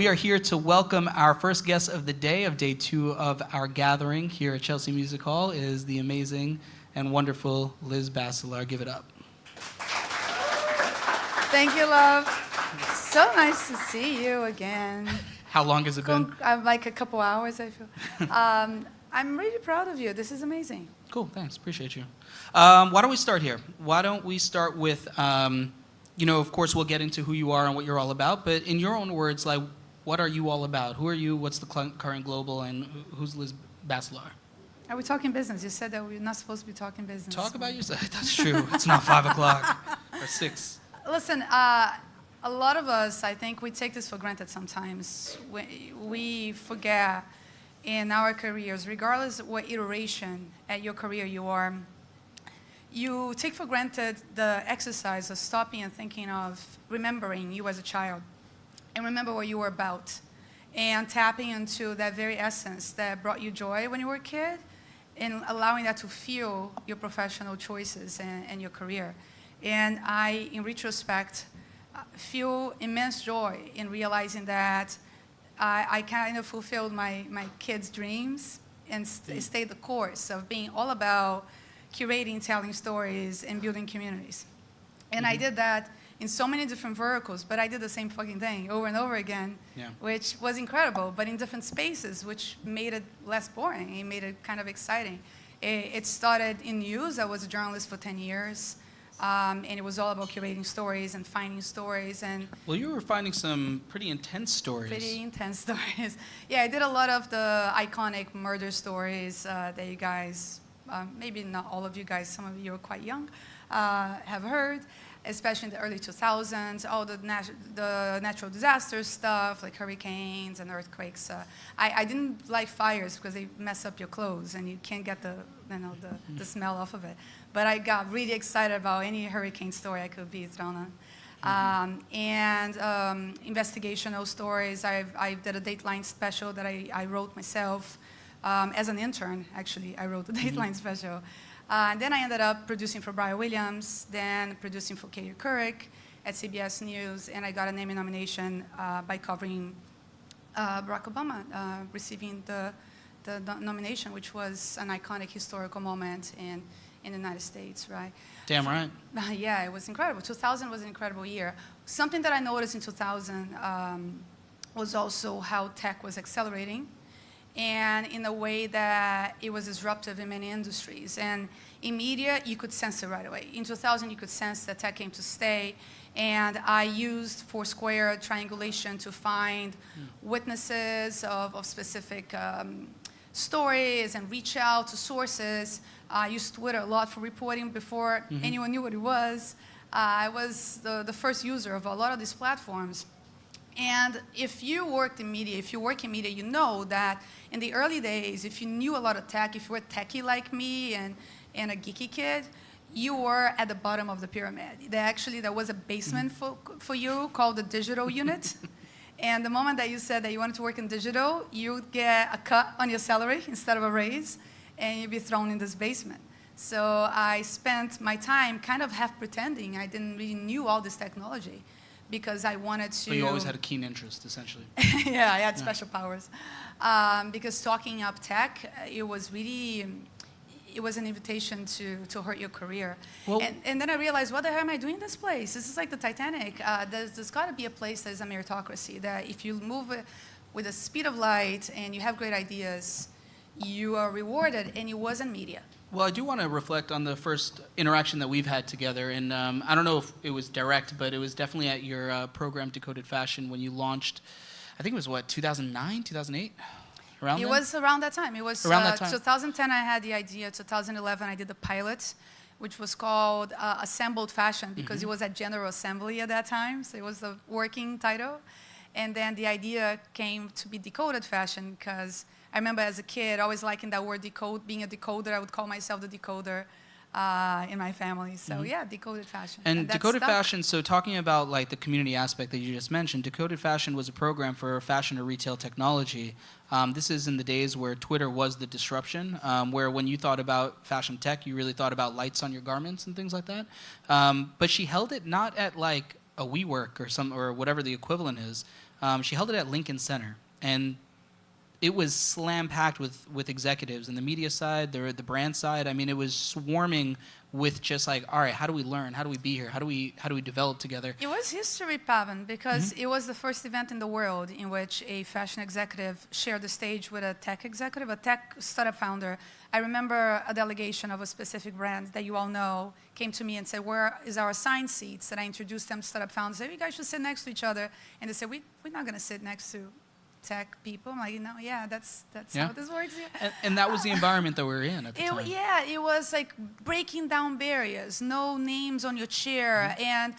We are here to welcome our first guest of the day, of day 2 of our gathering here at Chelsea Music Hall, is the amazing and wonderful Liz Bacelar. Give it up. Thank you, love. So nice to see you again. How long has it been? Like a couple hours, I feel. I'm really proud of you. This is amazing. Cool, thanks. Appreciate you. Why don't we start here? Why don't we start with, of course, we'll get into who you are and what you're all about, but in your own words, like, what are you all about? Who are you? What's the Current Global? And who's Liz Bacelar? Are we talking business? You said that we're not supposed to be talking business. Talk about yourself. That's true. It's not 5 o'clock or 6. Listen, a lot of us, I think we take this for granted sometimes. We forget in our careers, regardless of what iteration at your career you are, you take for granted the exercise of stopping and thinking of remembering you as a child and remember what you were about and tapping into that very essence that brought you joy when you were a kid and allowing that to fuel your professional choices and your career. And I, in retrospect, feel immense joy in realizing that I kind of fulfilled my kids' dreams and stayed the course of being all about curating, telling stories, and building communities. And I did that in so many different verticals, but I did the same fucking thing over and over again, which was incredible, but in different spaces, which made it less boring. It made it kind of exciting. It started in news. I was a journalist for 10 years. And it was all about curating stories and finding stories. And well, you were finding some pretty intense stories. Pretty intense stories. Yeah, I did a lot of the iconic murder stories that you guys, maybe not all of you guys, some of you are quite young, have heard, especially in the early 2000s, all the natural disaster stuff, like hurricanes and earthquakes. I didn't like fires because they mess up your clothes and you can't get the smell off of it. But I got really excited about any hurricane story I could be thrown on. Investigational stories. I did a Dateline special that I wrote myself. As an intern, actually, I wrote the Dateline special. And then I ended up producing for Brian Williams, then producing for Katie Couric at CBS News, and I got an Emmy nomination by covering Barack Obama receiving the nomination, which was an iconic historical moment in the United States, right? Damn right. Yeah, it was incredible. 2000 was an incredible year. Something that I noticed in 2000 was also how tech was accelerating, and in a way that it was disruptive in many industries. And in media, you could sense it right away. In 2000, you could sense that tech came to stay, and I used Foursquare triangulation to find witnesses of specific stories and reach out to sources. I used Twitter a lot for reporting before anyone knew what it was. I was the first user of a lot of these platforms. And if you worked in media, if you work in media, you know that in the early days, if you knew a lot of tech, if you were techie like me and a geeky kid, you were at the bottom of the pyramid. There was a basement for you called the digital unit. And the moment that you said that you wanted to work in digital, you'd get a cut on your salary instead of a raise, and you'd be thrown in this basement. So I spent my time kind of half pretending I didn't really knew all this technology because I wanted to... But you always had a keen interest, essentially. Yeah, I had special powers. Because talking up tech, it was an invitation to hurt your career. Well, and then I realized, what the hell am I doing in this place? This is like the Titanic. There's got to be a place that is a meritocracy, that if you move with the speed of light and you have great ideas, you are rewarded, and it wasn't media. Well, I do want to reflect on the first interaction that we've had together, and I don't know if it was direct, but it was definitely at your program, Decoded Fashion, when you launched, I think it was, 2009, 2008? It was around that time. It was around that time. 2010 I had the idea. 2011 I did the pilot, which was called Assembled Fashion, because it was at General Assembly at that time, so it was the working title. And then the idea came to be Decoded Fashion, because I remember as a kid always liking that word decode, being a decoder. I would call myself the decoder in my family. So yeah, Decoded Fashion. And Decoded Fashion, so talking about like the community aspect that you just mentioned, Decoded Fashion was a program for fashion to retail technology. This is in the days where Twitter was the disruption, where when you thought about fashion tech, you really thought about lights on your garments and things like that. But she held it not at like a WeWork or whatever the equivalent is. She held it at Lincoln Center, and it was slam packed with executives and the media side, the brand side. I mean, it was swarming with just like, all right, how do we learn? How do we be here? How do we develop together? It was history, Pavan, because it was the first event in the world in which a fashion executive shared the stage with a tech executive, a tech startup founder. I remember a delegation of a specific brand that you all know came to me and said, where is our assigned seats? And I introduced them to startup founders. I said, you guys should sit next to each other. And they said, we're not going to sit next to tech people. I'm like, no, yeah, that's how this works. Yeah. And that was the environment that we were in at the time. Yeah, it was like breaking down barriers, no names on your chair, and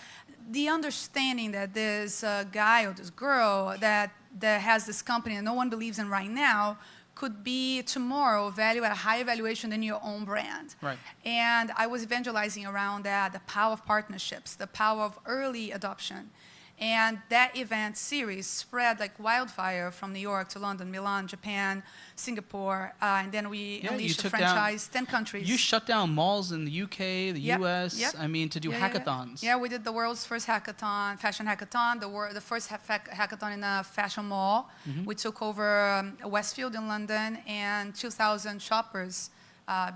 the understanding that this guy or this girl that has this company and no one believes in right now could be tomorrow value at a higher valuation than your own brand. Right. And I was evangelizing around that, the power of partnerships, the power of early adoption. And that event series spread like wildfire from New York to London, Milan, Japan, Singapore, and then we unleashed a franchise, 10 countries. You shut down malls in the UK, the US, I mean, to do hackathons. Yeah, we did the world's first hackathon, fashion hackathon, the first hackathon in a fashion mall. We took over Westfield in London, and 2,000 shoppers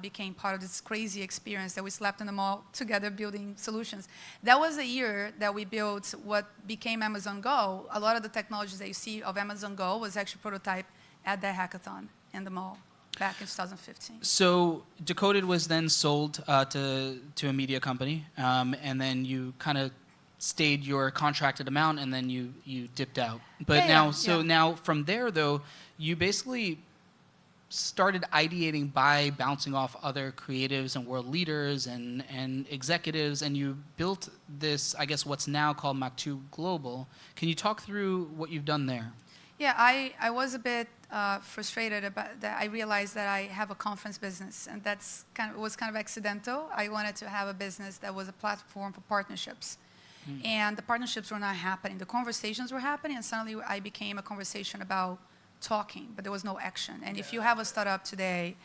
became part of this crazy experience that we slept in the mall together building solutions. That was the year that we built what became Amazon Go. A lot of the technologies that you see of Amazon Go was actually prototyped at that hackathon in the mall back in 2015. So Decoded was then sold to a media company, and then you kind of stayed your contracted amount, and then you dipped out. But now from there, though, you basically started ideating by bouncing off other creatives and world leaders and executives, and you built this, I guess, what's now called Maktub Global. Can you talk through what you've done there? Yeah, I was a bit frustrated about that. I realized that I have a conference business, and it was kind of accidental. I wanted to have a business that was a platform for partnerships. And the partnerships were not happening. The conversations were happening, and suddenly I became a conversation about talking, but there was no action. And if you have a startup today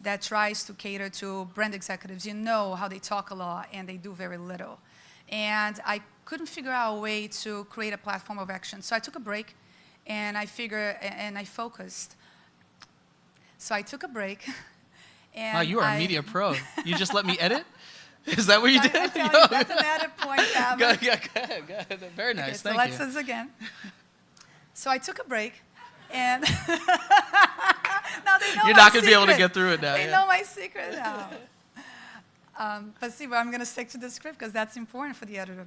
that tries to cater to brand executives, you know how they talk a lot and they do very little. And I couldn't figure out a way to create a platform of action. So I took a break, and I focused. So I took a break. And wow, you are a media pro. You just let me edit? Is that what you did? That's an added point, Gavin. Go ahead. Very nice, okay, thank you. So let's do this again. So I took a break. And now they know you're not going to be able to get through it now. They know my secret now. But see, I'm going to stick to the script because that's important for the editor.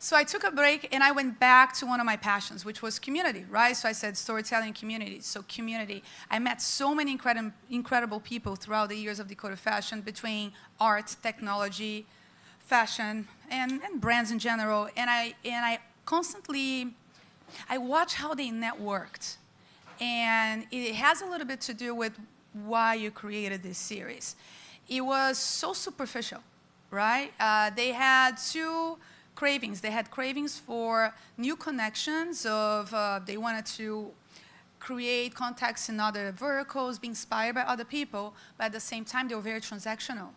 So I took a break, and I went back to one of my passions, which was community, right? So I said storytelling community. So community. I met so many incredible people throughout the years of Decoded Fashion between art, technology, fashion, and brands in general. And I constantly... I watch how they networked, and it has a little bit to do with why you created this series. It was so superficial, right? They had two cravings. They had cravings for new connections they wanted to create contacts in other verticals, be inspired by other people, but at the same time, they were very transactional.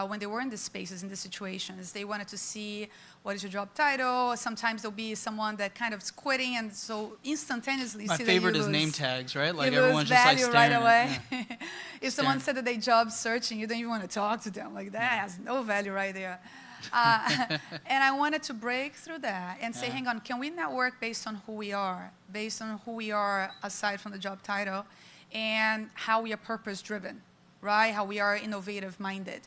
When they were in these spaces, in these situations, they wanted to see what is your job title. Sometimes there'll be someone that kind of is quitting, and so instantaneously my see favorite that is name tags, right? Like you everyone's lose just like value staring right away. Yeah. If someone said that they job searching, you don't even want to talk to them. Like that has no value right there. And I wanted to break through that and say, hang on, can we network based on who we are aside from the job title, and how we are purpose-driven, right? How we are innovative-minded.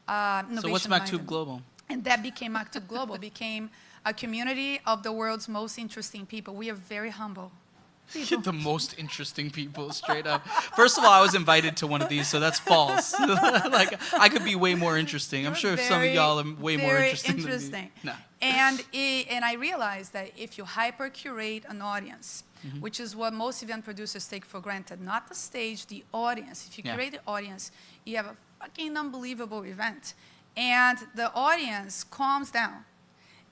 So what's Maktub Global? And that became Maktub Global, became a community of the world's most interesting people. We are very humble people. The most interesting people, straight up. First of all, I was invited to one of these, so that's false. Like, I could be way more interesting. I'm sure some of y'all are way more interesting than me. No. And I realized that if you hyper-curate an audience, which is what most event producers take for granted, not the stage, the audience. If you curate the audience, you have a fucking unbelievable event. And the audience calms down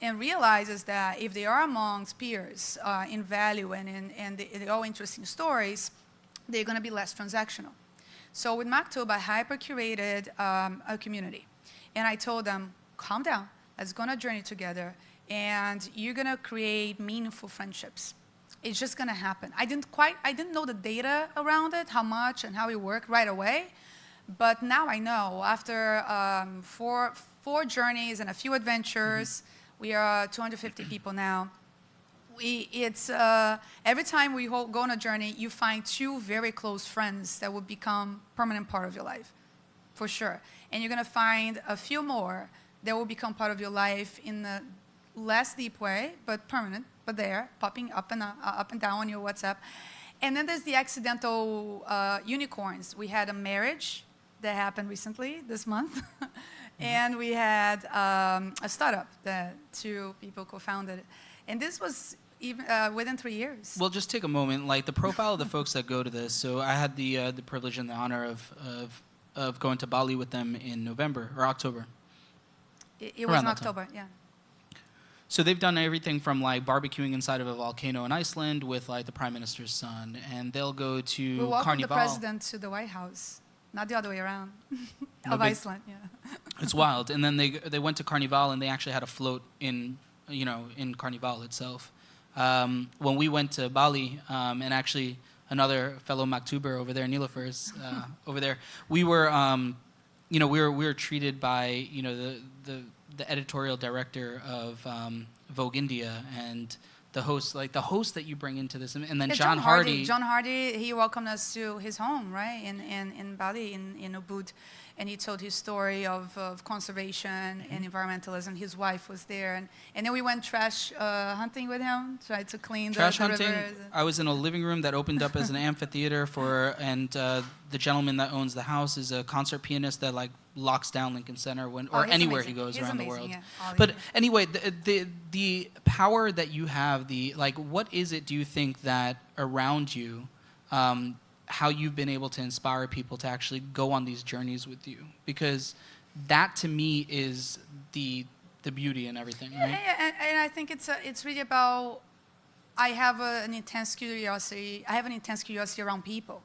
and realizes that if they are amongst peers in value and they're all interesting stories, they're going to be less transactional. So with Maktub, I hyper-curated a community. And I told them, calm down, let's go on a journey together. and you're gonna create meaningful friendships. It's just gonna happen. I didn't know the data around it, how much and how it worked right away, but now I know. After four journeys and a few adventures, we are 250 people now. Every time we go on a journey, you find two very close friends that will become permanent part of your life, for sure. And you're gonna find a few more that will become part of your life in a less deep way, but permanent, but there, popping up and down on your WhatsApp. And then there's the accidental unicorns. We had a marriage that happened recently, this month. And we had a startup that two people co-founded. And this was even within 3 years. Well, just take a moment. Like the profile of the folks that go to this. So I had the privilege and the honor of going to Bali with them in November or October. It was in October, yeah. So they've done everything from like barbecuing inside of a volcano in Iceland with like the prime minister's son, and they'll go to we welcomed Carnival. the president to the White House, not the other way around, of Iceland. Yeah. It's wild. And then they went to Carnival, and they actually had a float in Carnival itself. When we went to Bali, and actually another fellow Maktuber over there, Nilofer's over there, we were treated by the editorial director of Vogue India and the host that you bring into this, and then John Hardy. John Hardy, he welcomed us to his home, right, in Bali, in Ubud, and he told his story of conservation and environmentalism. His wife was there, and then we went trash hunting with him, tried to clean trash the hunting. rivers. I was in a living room that opened up as an amphitheater and the gentleman that owns the house is a concert pianist that like locks down Lincoln Center anywhere amazing. he goes He's around amazing, the world. yeah. But anyway, the power that you have, what is it do you think that around you, how you've been able to inspire people to actually go on these journeys with you? Because that to me is the beauty and everything, right? Yeah, and I think it's really about, I have an intense curiosity. I have an intense curiosity around people.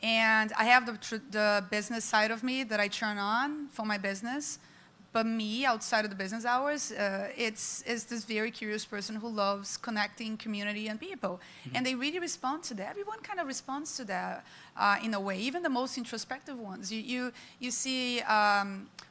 And I have the business side of me that I turn on for my business, but me outside of the business hours, it's this very curious person who loves connecting community and people, and they really respond to that. Everyone kind of responds to that in a way, even the most introspective ones. You see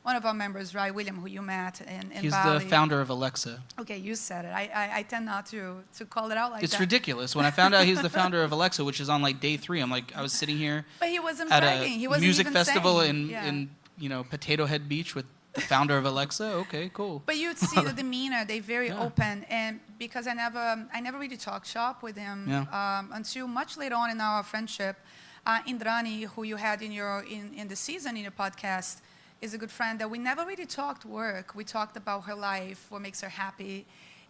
one of our members, right, William, who you met in He's Bali. the founder of Alexa. Okay, you said it. I tend not to call it out like that. It's ridiculous. When I found out he's the founder of Alexa, which is on like day 3, I'm like, I was sitting here But he wasn't at bragging. He a wasn't music even festival saying. in Potato Head Beach with the founder of Alexa. Okay, cool. But you'd see the demeanor; they're very open, and because I never really talked shop with him until much later on in our friendship. Indrani, who you had in the season in your podcast, is a good friend that we never really talked work. We talked about her life, what makes her happy,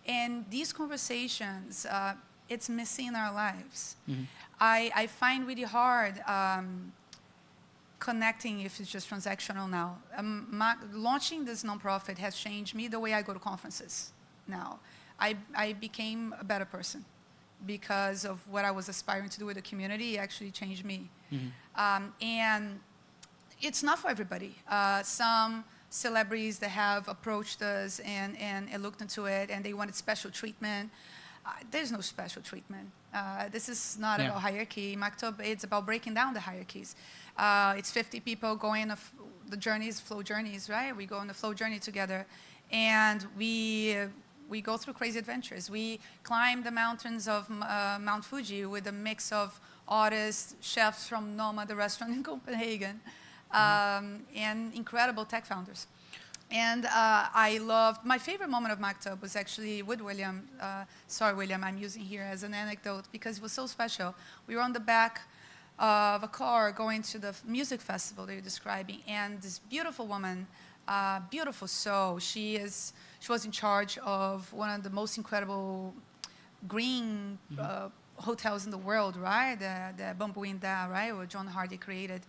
and these conversations, it's missing in our lives. Mm-hmm. I find really hard. Connecting if it's just transactional now. Launching this nonprofit has changed me the way I go to conferences now. I became a better person because of what I was aspiring to do with the community. It actually changed me. Mm-hmm. And it's not for everybody. Some celebrities that have approached us and looked into it and they wanted special treatment. There's no special treatment. This is not about hierarchy. Maktub, it's about breaking down the hierarchies. It's 50 people going the journeys, flow journeys, right? We go on the flow journey together, and we go through crazy adventures. We climb the mountains of Mount Fuji with a mix of artists, chefs from Noma, the restaurant in Copenhagen, and incredible tech founders. And I loved, my favorite moment of Maktub was actually with William. Sorry, William, I'm using here as an anecdote because it was so special. We were on the back of a car going to the music festival that you're describing, and this beautiful woman, beautiful soul, she was in charge of one of the most incredible green hotels in the world, right? The Bamboo in Da, right? What John Hardy created.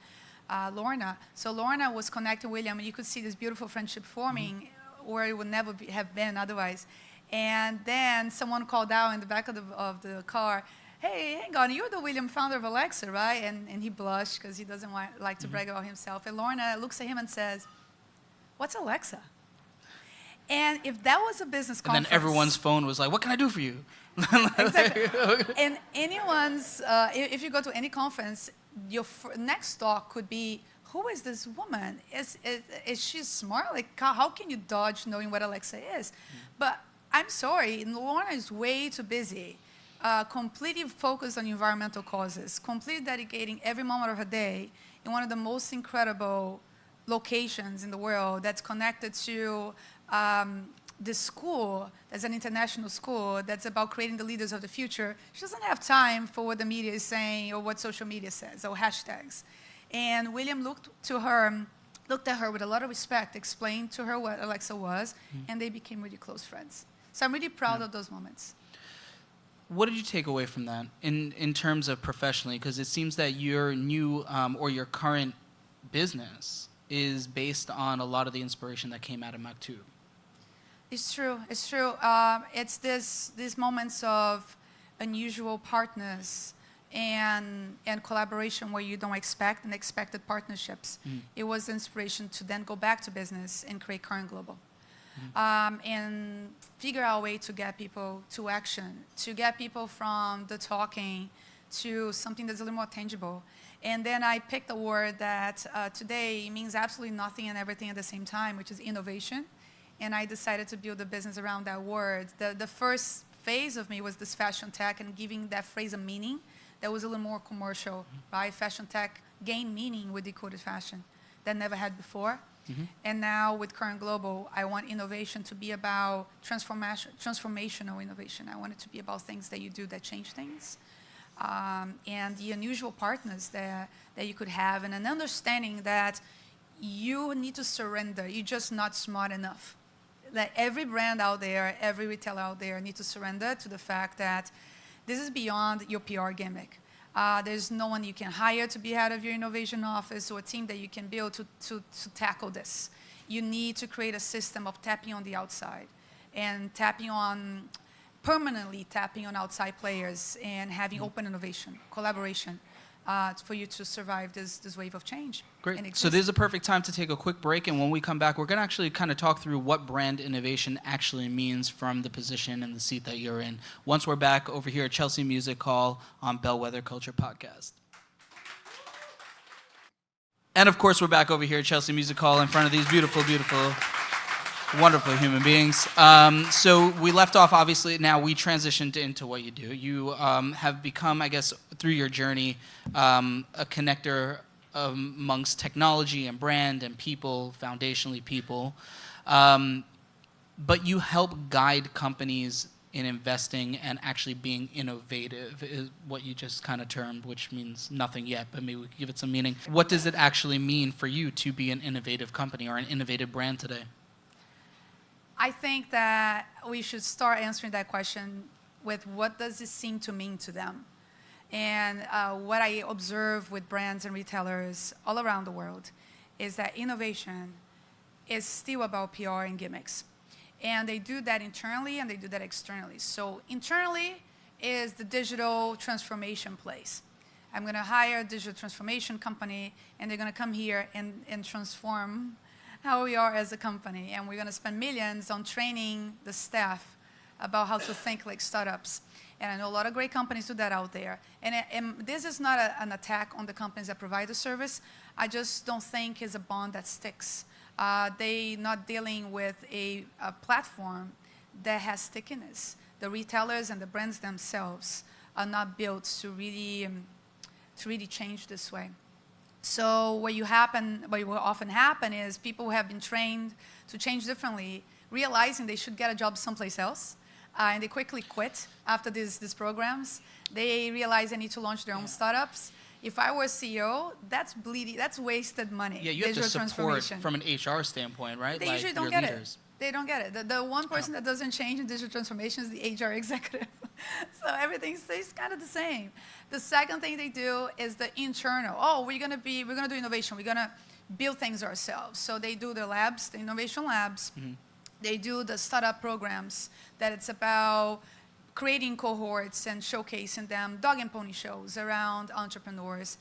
Lorna. So Lorna was connecting William, and you could see this beautiful friendship forming where it would never have been otherwise. And then someone called out in the back of the car, "Hey, hang on, you're the William founder of Alexa, right?" And he blushed because he doesn't like to brag about himself. And Lorna looks at him and says, "What's Alexa?" And if that was a business And conference, then everyone's phone was like, "What can I do for you?" exactly. And anyone's, if you go to any conference, your next talk could be, who is this woman? Is she smart? Like, how can you dodge knowing what Alexa is? But I'm sorry, Lorna is way too busy, completely focused on environmental causes, completely dedicating every moment of her day in one of the most incredible locations in the world that's connected to this school, that's an international school, that's about creating the leaders of the future. She doesn't have time for what the media is saying or what social media says or hashtags. And William looked at her with a lot of respect, explained to her what Alexa was, and they became really close friends. So I'm really proud of those moments. What did you take away from that in terms of professionally? Because it seems that your new or your current business is based on a lot of the inspiration that came out of Maktub. It's true. It's true. It's these moments of unusual partners and collaboration where you don't expect unexpected partnerships. It was the inspiration to then go back to business and create Current Global. And figure out a way to get people to action, to get people from the talking to something that's a little more tangible. And then I picked a word that today means absolutely nothing and everything at the same time, which is innovation. And I decided to build a business around that word. The first phase of me was this fashion tech and giving that phrase a meaning that was a little more commercial, right? Fashion tech gained meaning with Decoded Fashion that never had before. And now with Current Global, I want innovation to be about transformational innovation. I want it to be about things that you do that change things. And the unusual partners that you could have, and an understanding that you need to surrender. You're just not smart enough. That every brand out there, every retailer out there needs to surrender to the fact that this is beyond your PR gimmick. There's no one you can hire to be head of your innovation office or a team that you can build to tackle this. You need to create a system of tapping on the outside and permanently tapping on outside players and having open innovation, collaboration for you to survive this wave of change. Great. So this is a perfect time to take a quick break, and when we come back, we're going to actually kind of talk through what brand innovation actually means from the position and the seat that you're in. Once we're back over here at Chelsea Music Hall on Bellwether Culture Podcast. And of course, we're back over here at Chelsea Music Hall in front of these beautiful, beautiful, wonderful human beings. So we left off, obviously, now we transitioned into what you do. You have become, I guess, through your journey, a connector amongst technology and brand and people, foundationally people. But you help guide companies in investing and actually being innovative, is what you just kind of termed, which means nothing yet, but maybe we could give it some meaning. What does it actually mean for you to be an innovative company or an innovative brand today? I think that we should start answering that question with what does it seem to mean to them? And what I observe with brands and retailers all around the world is that innovation is still about PR and gimmicks. And they do that internally and they do that externally. So internally is the digital transformation place. I'm going to hire a digital transformation company and they're going to come here and transform how we are as a company. And we're going to spend millions on training the staff about how to think like startups. And I know a lot of great companies do that out there. And this is not an attack on the companies that provide the service. I just don't think it's a bond that sticks. They're not dealing with a platform that has stickiness. The retailers and the brands themselves are not built to really change this way. So what will often happen is people who have been trained to change differently, realizing they should get a job someplace else, and they quickly quit after these programs. They realize they need to launch their own startups. If I were a CEO, that's bleeding, that's wasted money. Yeah, you have to support from an HR standpoint, right? They usually don't get it. They don't get it. The one person that doesn't change in digital transformation is the HR executive. So everything stays kind of the same. The second thing they do is the internal. Oh, we're gonna do innovation. We're gonna build things ourselves. So they do the labs, the innovation labs. They do the startup programs that it's about creating cohorts and showcasing them, dog and pony shows around entrepreneurs.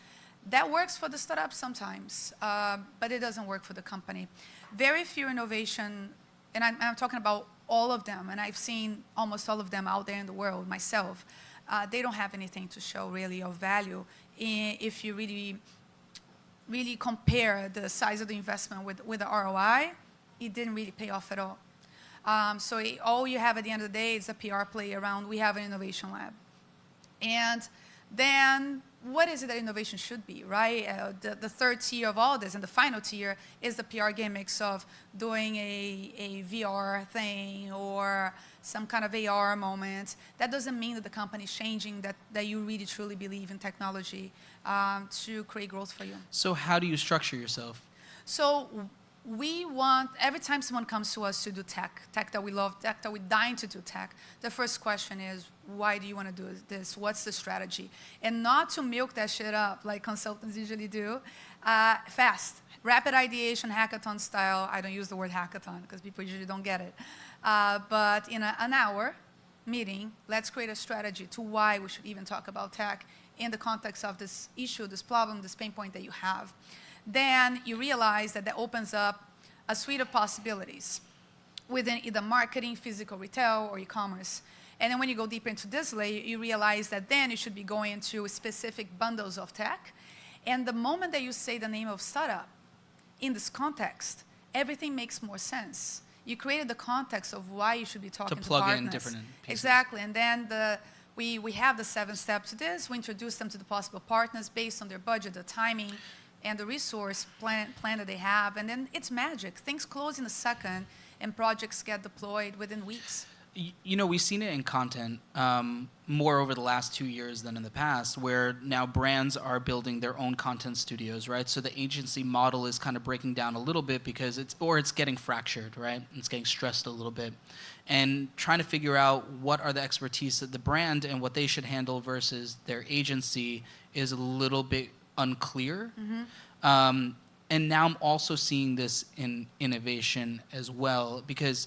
That works for the startup sometimes, but it doesn't work for the company. Very few innovation and I'm talking about all of them, and I've seen almost all of them out there in the world myself, they don't have anything to show really of value if you really compare the size of the investment with the ROI. It didn't really pay off at all. So all you have at the end of the day is a PR play around, we have an innovation lab. And then what is it that innovation should be, right? The third tier of all this, and the final tier, is the PR gimmicks of doing a VR thing or some kind of AR moment. That doesn't mean that the company is changing, that you really truly believe in technology to create growth for you. So how do you structure yourself? So we want, every time someone comes to us to do tech that we love, tech that we're dying to do tech, the first question is, why do you want to do this? What's the strategy? And not to milk that shit up like consultants usually do. Fast, rapid ideation, hackathon style. I don't use the word hackathon because people usually don't get it. But in an hour meeting, let's create a strategy to why we should even talk about tech in the context of this issue, this problem, this pain point that you have. Then you realize that opens up a suite of possibilities within either marketing, physical retail, or e-commerce. And then when you go deeper into this layer, you realize that then you should be going into specific bundles of tech. And the moment that you say the name of startup in this context, everything makes more sense. You created the context of why you should be talking to partners. To plug in different pieces. Exactly. And then we have the 7 steps to this. We introduce them to the possible partners based on their budget, the timing, and the resource plan that they have. And then it's magic. Things close in a second, and projects get deployed within weeks. You know, we've seen it in content more over the last 2 years than in the past, where now brands are building their own content studios, right? So the agency model is kind of breaking down a little bit because it's getting fractured, right? It's getting stressed a little bit. And trying to figure out what are the expertise of the brand and what they should handle versus their agency is a little bit unclear. Mm-hmm. And now I'm also seeing this in innovation as well, because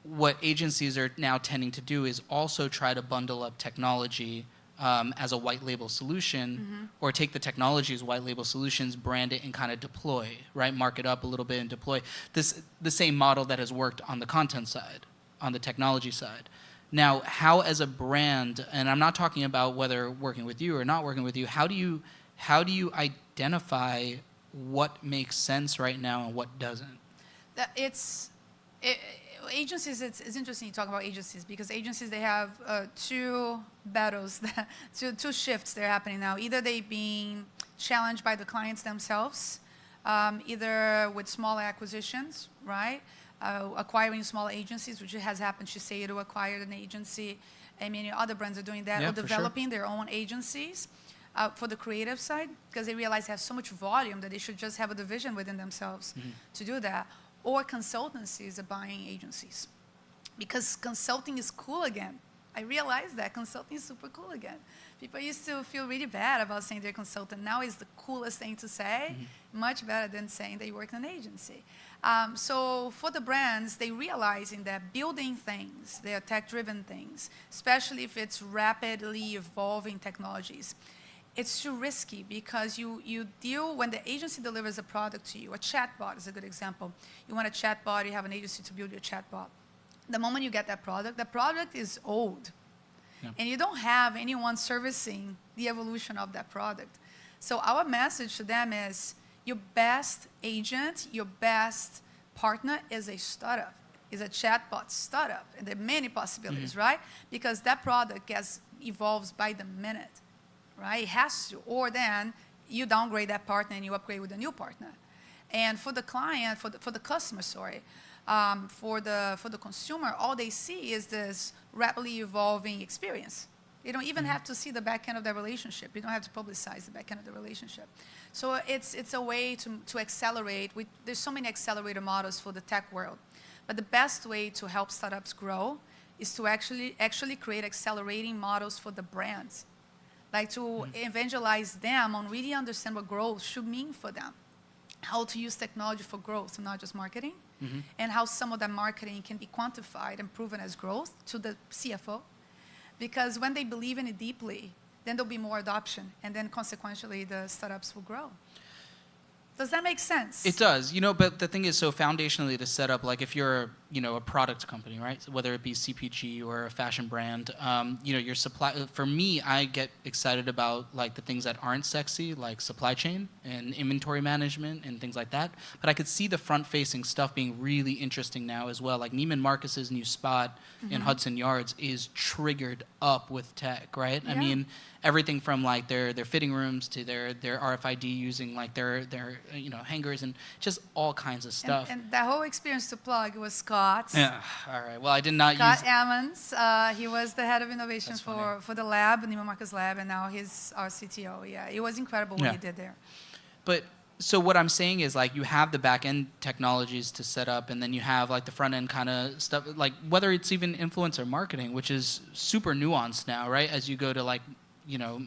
what agencies are now tending to do is also try to bundle up technology as a white label solution, mm-hmm. or take the technology as white label solutions, brand it, and kind of deploy, right? Mark it up a little bit and deploy. The same model that has worked on the content side, on the technology side. Now, how as a brand, and I'm not talking about whether working with you or not working with you, how do you identify what makes sense right now and what doesn't? Agencies, it's interesting you talk about agencies, because agencies, they have two battles, two shifts that are happening now. Either they being challenged by the clients themselves, either with small acquisitions, right? Acquiring small agencies, which has happened. Sheseido acquired an agency, and many other brands are doing that, or developing their own agencies for the creative side, because they realize they have so much volume that they should just have a division within themselves, mm-hmm. to do that. Or consultancies are buying agencies, because consulting is cool again. I realized that consulting is super cool again. People used to feel really bad about saying they're a consultant. Now it's the coolest thing to say, mm-hmm. much better than saying they work in an agency. So for the brands, they realizing that building things, they are tech-driven things, especially if it's rapidly evolving technologies, it's too risky, because you deal, when the agency delivers a product to you, a chatbot is a good example. You want a chatbot, you have an agency to build your chatbot. The moment you get that product, the product is old. Yeah. And you don't have anyone servicing the evolution of that product. So our message to them is, your best agent, your best partner is a startup, is a chatbot startup. And there are many possibilities, mm-hmm. right? Because that product evolves by the minute. Right? It has to. Or then you downgrade that partner and you upgrade with a new partner. And for the client, for the customer, for the consumer, all they see is this rapidly evolving experience. They don't even mm-hmm. have to see the back end of their relationship. You don't have to publicize the back end of the relationship. So it's a way to accelerate. There's so many accelerator models for the tech world. But the best way to help startups grow is to actually create accelerating models for the brands. Like to mm-hmm. evangelize them on really understand what growth should mean for them. How to use technology for growth, not just marketing. Mm-hmm. And how some of that marketing can be quantified and proven as growth to the CFO. Because when they believe in it deeply, then there'll be more adoption. And then consequentially, the startups will grow. Does that make sense? It does, but the thing is, so foundationally to set up, like if you're, a product company, right? So whether it be CPG or a fashion brand, your supply, for me, I get excited about like the things that aren't sexy, like supply chain and inventory management and things like that. But I could see the front-facing stuff being really interesting now as well. Like Neiman Marcus's new spot in Hudson Yards is triggered up with tech, right? Yeah. I mean, everything from like their fitting rooms to their RFID using like their hangers and just all kinds of stuff. And that whole experience, to plug, was Scott. Yeah. All right. Well, I did not Scott use. Ammons. He was the head of innovation That's funny. for the lab, Neiman Marcus lab, and now he's our CTO. Yeah, it was incredible what he did there. But so what I'm saying is like you have the back end technologies to set up, and then you have like the front end kind of stuff, like whether it's even influencer marketing, which is super nuanced now, right? As you go to like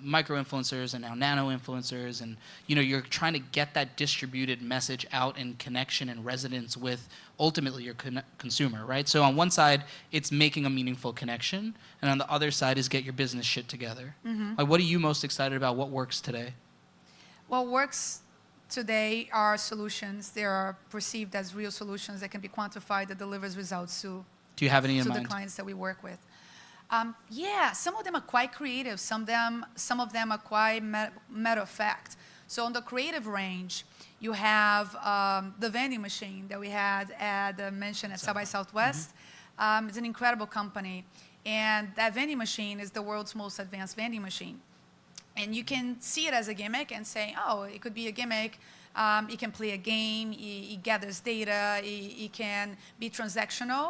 micro influencers and now nano influencers, and you're trying to get that distributed message out and connection and resonance with ultimately your consumer, right? So on one side, it's making a meaningful connection, and on the other side is get your business shit together. Like, what are you most excited about? What works today? What works today are solutions. They are perceived as real solutions that can be quantified, that delivers results to Do you have any in the mind? clients that we work with. Yeah, some of them are quite creative. Some of them are quite matter of fact. So on the creative range, you have the vending machine that we had mentioned at South by Southwest. It's an incredible company, and that vending machine is the world's most advanced vending machine. And you can see it as a gimmick and say, oh, it could be a gimmick. It can play a game. It gathers data. It can be transactional.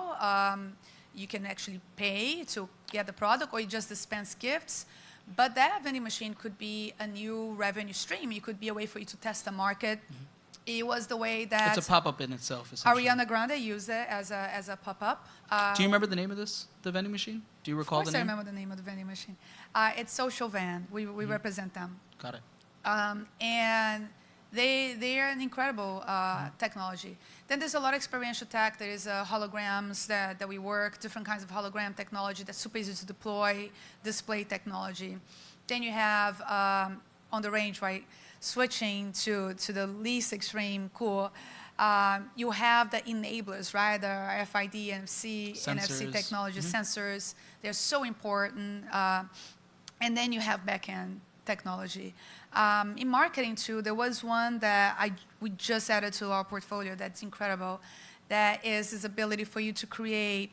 You can actually pay to get the product, or you just dispense gifts. But that vending machine could be a new revenue stream. It could be a way for you to test the market. It was the way that It's a pop-up in itself, essentially. Ariana Grande used it as a pop-up. Do you remember the name of the vending machine? Do you recall the name? Of course I remember the name of the vending machine. It's Social Van. We represent them. Got it. And they are an incredible technology. Then there's a lot of experiential tech. There is holograms that we work, different kinds of hologram technology that's super easy to deploy, display technology. Then you have, on the range, right, switching to the least extreme cool, you have the enablers, right, the RFID, NFC technology, sensors. They're so important. And then you have back-end technology. In marketing, too, there was one that we just added to our portfolio that's incredible. That is this ability for you to create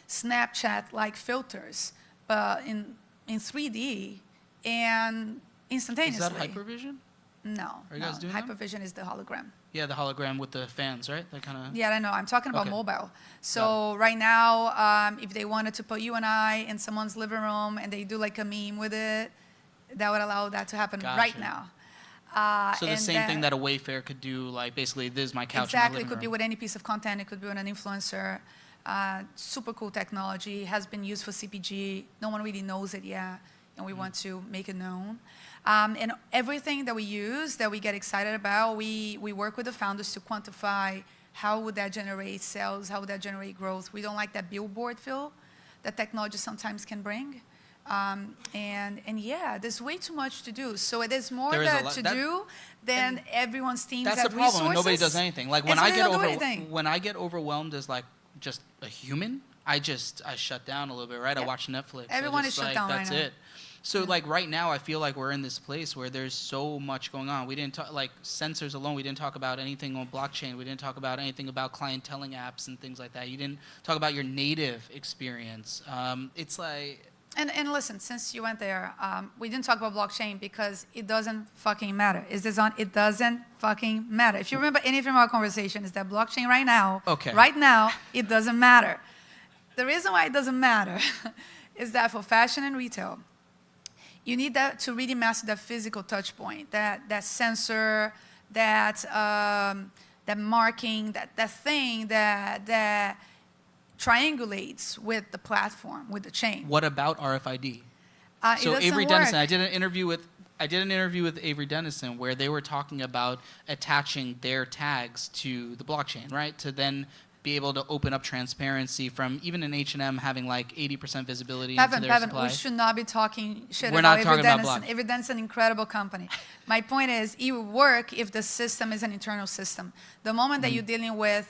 Snapchat-like filters, but in 3D and instantaneously. Is that Hypervision? No. Are you guys doing that? Hypervision is the hologram. Yeah, the hologram with the fans, right? That kind of. Yeah, I know. I'm talking about mobile. So right now, if they wanted to put you and I in someone's living room and they do like a meme with it, that would allow that to happen right now. So the same thing that a Wayfair could do, like basically, this is my couch exactly, in my living it could be room. with any piece of content. It could be with an influencer. Super cool technology, has been used for CPG. No one really knows it yet, and we want to make it known. And everything that we use, that we get excited about, we work with the founders to quantify how would that generate sales, how would that generate growth. We don't like that billboard feel that technology sometimes can bring. And yeah, there's way too much to do. So there's more to do than everyone's teams have resources. That's the problem. Nobody does anything. Like when I get overwhelmed as like just a human, I shut down a little bit, right? I watch Netflix. Everyone is shut down right now. That's it. So like right now, I feel like we're in this place where there's so much going on. We didn't talk like sensors alone. We didn't talk about anything on blockchain. We didn't talk about anything about clienteling apps and things like that. You didn't talk about your native experience. It's like. And listen, since you went there, we didn't talk about blockchain because it doesn't fucking matter. Is this on? It doesn't fucking matter. If you remember anything from our conversation, is that blockchain right now, it doesn't matter. The reason why it doesn't matter is that for fashion and retail, you need that to really master that physical touch point, that sensor, that marking, that thing that triangulates with the platform, with the chain. What about RFID? So Avery Dennison, I did an interview with Avery Dennison where they were talking about attaching their tags to the blockchain, right? To then be able to open up transparency from even an H&M having like 80% visibility into their Pevin, supply. we should not be talking shit We're about not talking about Everyden. Everyden is an incredible company. My point is, it will work if the system is an internal system. The moment that you're dealing with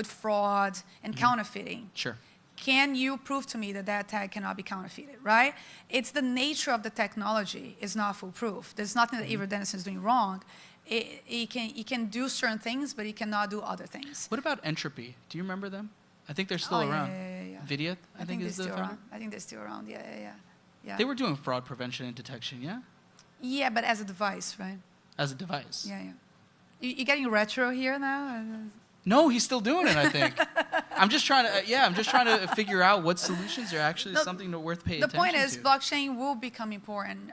fraud and counterfeiting, Sure. can you prove to me that that tag cannot be counterfeited, right? It's the nature of the technology is not foolproof. There's nothing that Avery Dennison is doing wrong. It can do certain things, but it cannot do other things. What about Entropy? Do you remember them? I think they're still around. Yeah. Vidyut, I think is the still founder. around. I think they're still around. Yeah. They were doing fraud prevention and detection, yeah? Yeah, but as a device, right? As a device. Yeah. You getting retro here now? No, he's still doing it, I think. I'm just trying to figure out what solutions are actually something worth paying attention to. The point is, blockchain will become important.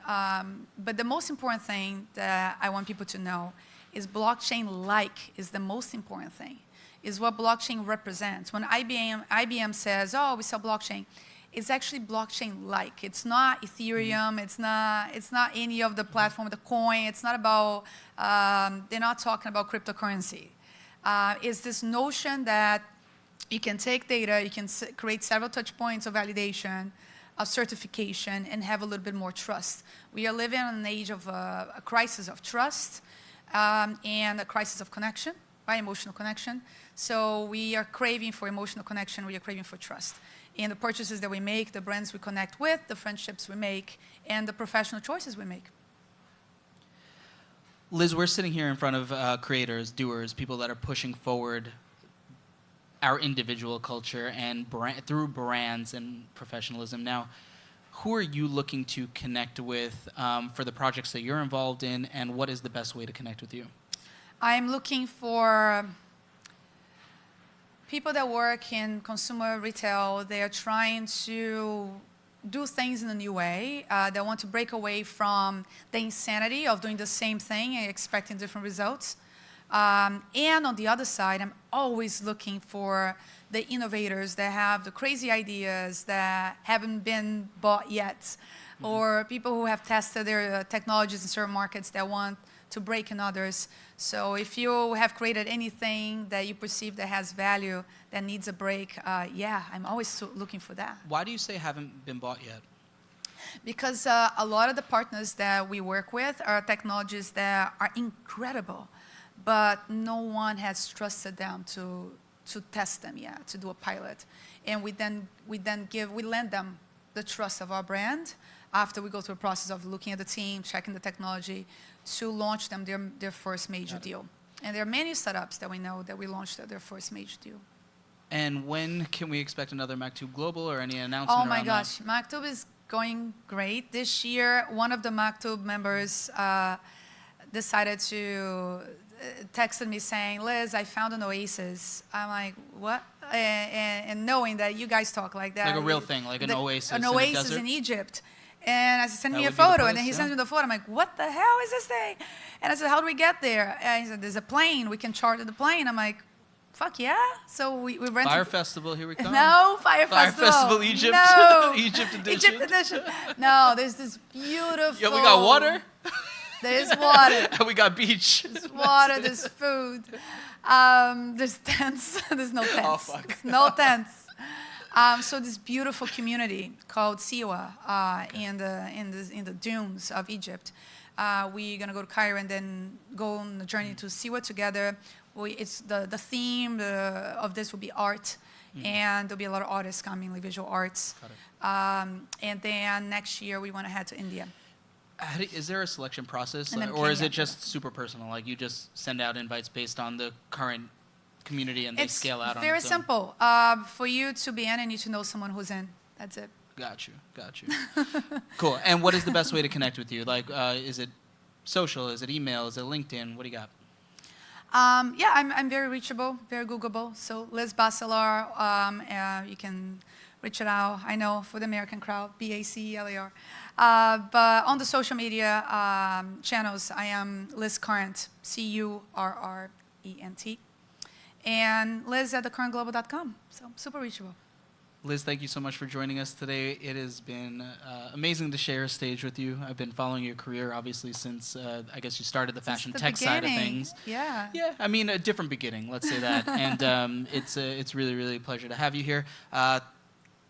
But the most important thing that I want people to know is blockchain-like is the most important thing, is what blockchain represents. When IBM says, oh, we sell blockchain, it's actually blockchain-like. It's not Ethereum. It's not any of the platform, the coin. It's not about, they're not talking about cryptocurrency. Is this notion that you can take data, you can create several touch points of validation, of certification, and have a little bit more trust. We are living in an age of a crisis of trust and a crisis of connection, right? Emotional connection. So we are craving for emotional connection. We are craving for trust. In the purchases that we make, the brands we connect with, the friendships we make, and the professional choices we make. Liz, we're sitting here in front of creators, doers, people that are pushing forward our individual culture and through brands and professionalism. Now, who are you looking to connect with for the projects that you're involved in, and what is the best way to connect with you? I'm looking for people that work in consumer retail. They are trying to do things in a new way. They want to break away from the insanity of doing the same thing and expecting different results. And on the other side, I'm always looking for the innovators that have the crazy ideas that haven't been bought yet, or people who have tested their technologies in certain markets that want to break in others. So if you have created anything that you perceive that has value, that needs a break, I'm always looking for that. Why do you say haven't been bought yet? Because a lot of the partners that we work with are technologies that are incredible, but no one has trusted them to test them yet, to do a pilot. And we lend them the trust of our brand after we go through a process of looking at the team, checking the technology, to launch them their first major deal. And there are many startups that we know that we launched their first major deal. And when can we expect another Maktub Global or any announcement Oh my around gosh, Maktub is going great. This year, one of the Maktub members decided to texted me saying, Liz, I found an oasis. I'm like, what? And knowing that you guys talk like that. Like a real thing, like an oasis in the desert? An oasis in Egypt. And I said, send me a That would be the photo. place, And then he yeah. sends me the photo. I'm like, what the hell is this thing? And I said, how do we get there? And he said, there's a plane. We can charter the plane. I'm like, fuck yeah. So we rented. Fire Festival, here we come. No, Fire Festival Egypt. No. Egypt edition. Egypt edition. No, there's this beautiful. Yo, we got water. There's water. And we got beach. There's water, there's food. There's tents. There's no tents. Oh, fuck. There's no tents. So this beautiful community called Siwa in the dunes of Egypt. We're gonna go to Cairo and then go on the journey to Siwa together. It's the theme of this will be art, and there'll be a lot of artists coming, like visual arts. And then next year we want to head to India. Is there a selection process, And then or is Kenya. it just super personal? Like you just send out invites based on the current community and they scale out on It's very its own? simple. For you to be in, you need to know someone who's in. That's it. Got you. Cool. And what is the best way to connect with you? Like, is it social? Is it email? Is it LinkedIn? What do you got? I'm very reachable, very Googleable. So Liz Bacelar, you can reach it out. I know for the American crowd, Bacelar. But on the social media channels, I am Liz Current, Current. And Liz at thecurrentglobal.com. So super reachable. Liz, thank you so much for joining us today. It has been amazing to share a stage with you. I've been following your career, obviously, since I guess you started the fashion tech side of things. Yeah. Yeah, I mean, a different beginning, let's say that. And it's really, really a pleasure to have you here.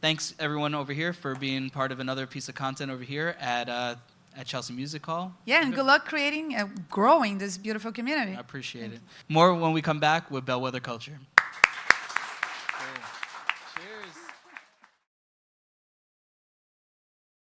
Thanks, everyone over here, for being part of another piece of content over here at Chelsea Music Hall. Yeah, and good luck creating and growing this beautiful community. I appreciate it. More when we come back with Bellwether Culture.